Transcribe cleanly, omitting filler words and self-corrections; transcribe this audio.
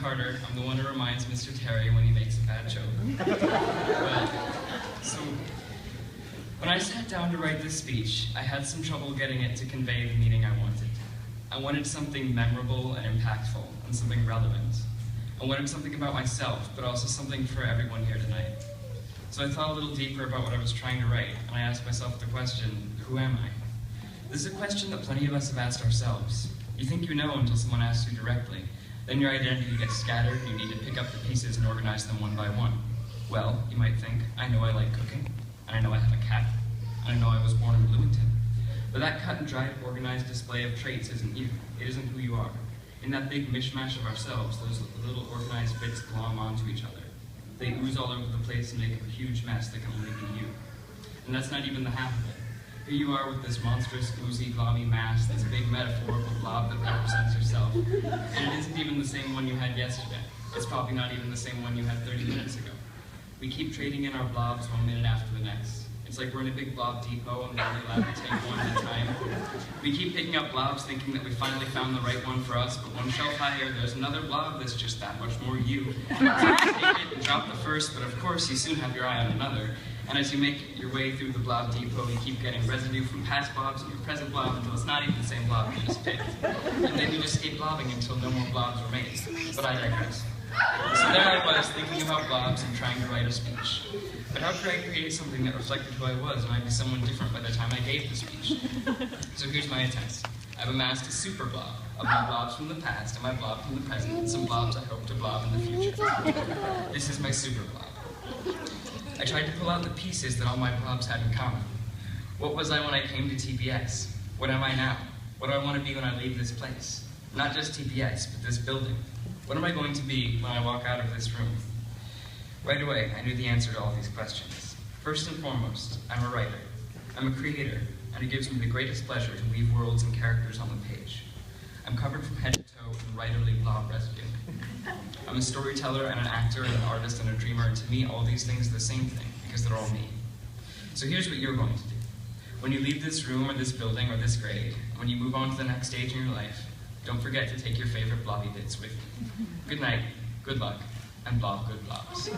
Carter. I'm the one who reminds Mr. Terry when he makes a bad joke. So, when I sat down to write this speech, I had some trouble getting it to convey the meaning I wanted. I wanted something memorable and impactful, and something relevant. I wanted something about myself, but also something for everyone here tonight. So I thought a little deeper about what I was trying to write, and I asked myself the question, who am I? This is a question that plenty of us have asked ourselves. You think you know until someone asks you directly. Then your identity gets scattered, and you need to pick up the pieces and organize them one by one. Well, you might think, I know I like cooking, and I know I have a cat, and I know I was born in Bloomington. But that cut and dried, organized display of traits isn't you. It isn't who you are. In that big mishmash of ourselves, those little organized bits glom onto each other. They ooze all over the place and make a huge mess that can only be you. And that's not even the half of it. Here you are with this monstrous, oozy, glommy mass, this big metaphorical blob that represents yourself. And it isn't even the same one you had yesterday. It's probably not even the same one you had 30 minutes ago. We keep trading in our blobs 1 minute after the next. It's like we're in a big blob depot and we're only allowed to take one at a time. We keep picking up blobs thinking that we finally found the right one for us, but one shelf higher, there's another blob that's just that much more you. So you take it and drop the first, but of course you soon have your eye on another. And as you make your way through the blob depot, you keep getting residue from past blobs and your present blob until it's not even the same blob you just picked. And then you just keep blobbing until no more blobs remain. But I digress. So there I was, thinking about blobs and trying to write a speech. But how could I create something that reflected who I was and I'd be someone different by the time I gave the speech? So here's my attempt. I've amassed a super blob of my blobs from the past and my blob from the present, and some blobs I hope to blob in the future. This is my super blob. I tried to pull out the pieces that all my blobs had in common. What was I when I came to TPS? What am I now? What do I want to be when I leave this place? Not just TPS, but this building. What am I going to be when I walk out of this room? Right away, I knew the answer to all these questions. First and foremost, I'm a writer. I'm a creator, and it gives me the greatest pleasure to weave worlds and characters on the page. I'm covered from head to toe in writerly blob residue. I'm a storyteller and an actor and an artist and a dreamer, and to me, all these things are the same thing, because they're all me. So here's what you're going to do. When you leave this room or this building or this grade, when you move on to the next stage in your life, don't forget to take your favorite blobby bits with you. Good night, good luck, and blob good blobs.